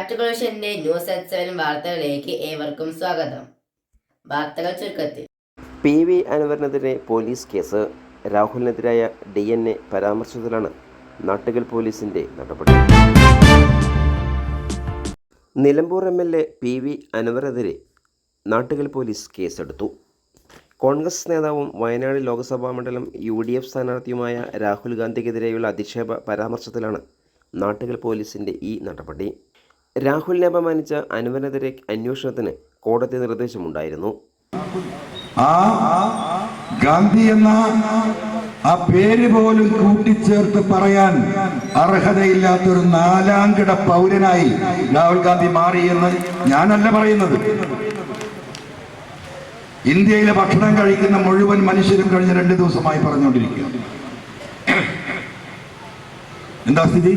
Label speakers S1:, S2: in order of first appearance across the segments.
S1: നാട്ടുകൾ വിഷന്റെ news at 7 വാർത്തകളിലേക്ക് ഏവർക്കും സ്വാഗതം. വാർത്തകൾ ചുരുക്കത്തിൽ.
S2: PV അൻവറിനെതിരെ പോലീസ് കേസ്. രാഹുലിനെതിരായ DNA പരാമർശത്തിലാണ് നാട്ടുകൽ പോലീസിന്റെ നടപടി. നിലമ്പൂർ MLA PV അൻവറിനെതിരെ നാട്ടുകൽ പോലീസ് കേസെടുത്തു. കോൺഗ്രസ് നേതാവും വയനാട് ലോക്സഭാ മണ്ഡലം UDF സ്ഥാനാർത്ഥിയുമായ രാഹുൽ ഗാന്ധിക്കെതിരെയുള്ള അധിക്ഷേപ പരാമർശത്തിലാണ് നാട്ടുകൽ പോലീസിന്റെ ഈ നടപടി. രാഹുലിനെ അപമാനിച്ച അൻവറിനെതിരെ അന്വേഷണത്തിന് കോടതി നിർദ്ദേശമുണ്ടായിരുന്നു.
S3: ഗാന്ധി എന്ന ആ പേര് പോലും കൂട്ടിച്ചേർത്ത് പറയാൻ അർഹതയില്ലാത്തൊരു നാലാംകിട പൗരനായി രാഹുൽ ഗാന്ധി മാറിയെന്ന് ഞാനല്ല പറയുന്നത്. ഇന്ത്യയിലെ ഭക്ഷണം കഴിക്കുന്ന മുഴുവൻ മനുഷ്യരും കഴിഞ്ഞ 2 ദിവസമായി പറഞ്ഞുകൊണ്ടിരിക്കുക. എന്താ സ്ഥിതി?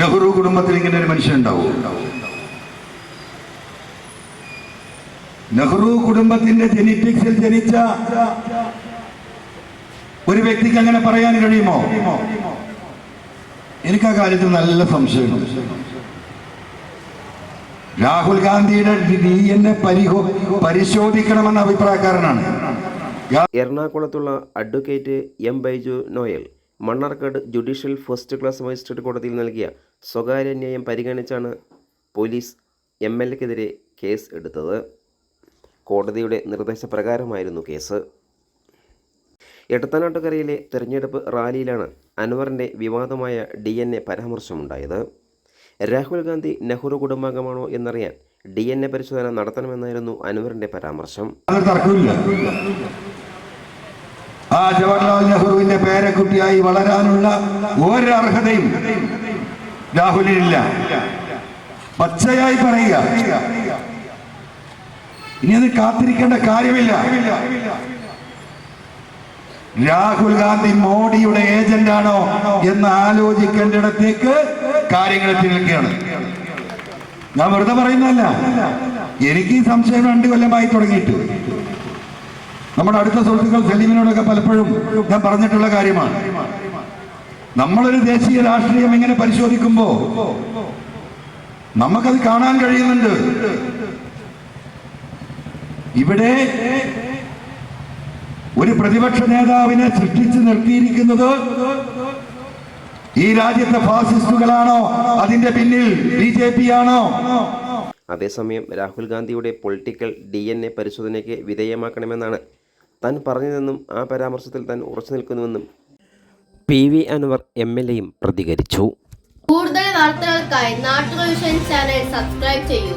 S3: നെഹ്റു കുടുംബത്തിൽ ഇങ്ങനെ ഒരു മനുഷ്യൻ ഉണ്ടാവും? നെഹ്റു കുടുംബത്തിന്റെ ജെനറ്റിക്സിൽ ജനിച്ച ഒരു വ്യക്തിക്ക് അങ്ങനെ പറയാൻ കഴിയുമോ? എനിക്ക് ആ കാര്യത്തിൽ നല്ല സംശയമുണ്ട്. രാഹുൽ ഗാന്ധിയുടെ DNA പരിശോധിക്കണമെന്ന അഭിപ്രായക്കാരനാണ്.
S2: എറണാകുളത്തുള്ള advocate M. Baiju Noel Mannarkkad judicial first class magistrate കോടതിയിൽ നൽകിയ സ്വകാര്യ ന്യായം പരിഗണിച്ചാണ് പോലീസ് MLAക്കെതിരെ കേസ് എടുത്തത്. കോടതിയുടെ നിർദ്ദേശപ്രകാരമായിരുന്നു കേസ്. എടത്തനാട്ടുകരയിലെ തെരഞ്ഞെടുപ്പ് റാലിയിലാണ് അൻവറിൻ്റെ വിവാദമായ DNA പരാമർശമുണ്ടായത്. രാഹുൽ ഗാന്ധി നെഹ്റു കുടുംബാംഗമാണോ എന്നറിയാൻ DNA പരിശോധന നടത്തണമെന്നായിരുന്നു അൻവറിൻ്റെ പരാമർശം.
S3: ആ ജവഹർലാൽ നെഹ്റുവിന്റെ പേരക്കുട്ടിയായി വളരാനുള്ള ഒരർഹതയും രാഹുലിനില്ല. പച്ചയായി പറയുക. ഇനി അത് കാത്തിരിക്കേണ്ട കാര്യമില്ല. രാഹുൽ ഗാന്ധി മോഡിയുടെ ഏജന്റാണോ എന്ന് ആലോചിക്കേണ്ടിടത്തേക്ക് കാര്യങ്ങൾ എത്തി നിൽക്കുകയാണ്. ഞാൻ വെറുതെ പറയുന്നതല്ല. എനിക്ക് ഈ സംശയം 2 കൊല്ലമായി തുടങ്ങിയിട്ട്. നമ്മുടെ അടുത്ത സുഹൃത്തുക്കൾ സലീമിനോടൊക്കെ പലപ്പോഴും ഞാൻ പറഞ്ഞിട്ടുള്ള കാര്യമാണ്. നമ്മളൊരു ദേശീയ രാഷ്ട്രീയം ഇങ്ങനെ പരിശോധിക്കുമ്പോ നമുക്കത് കാണാൻ കഴിയുന്നുണ്ട്. ഇവിടെ ഒരു പ്രതിപക്ഷ നേതാവിനെ സൃഷ്ടിച്ചു നിർത്തിയിരിക്കുന്നത് ഈ രാജ്യത്തെ ഫാസിസ്റ്റുകളാണോ? അതിന്റെ പിന്നിൽ BJP ആണോ?
S2: അതേസമയം രാഹുൽ ഗാന്ധിയുടെ പൊളിറ്റിക്കൽ DNA പരിശോധനയ്ക്ക് വിധേയമാക്കണമെന്നാണ് താൻ പറഞ്ഞതെന്നും ആ പരാമർശത്തിൽ താൻ ഉറച്ചു നിൽക്കുന്നുവെന്നും PV അൻവർ MLAയും പ്രതികരിച്ചു.
S1: കൂടുതൽ വാർത്തകൾക്കായി നാട്ടുകൾ വിഷൻ ചാനൽ സബ്സ്ക്രൈബ് ചെയ്യൂ.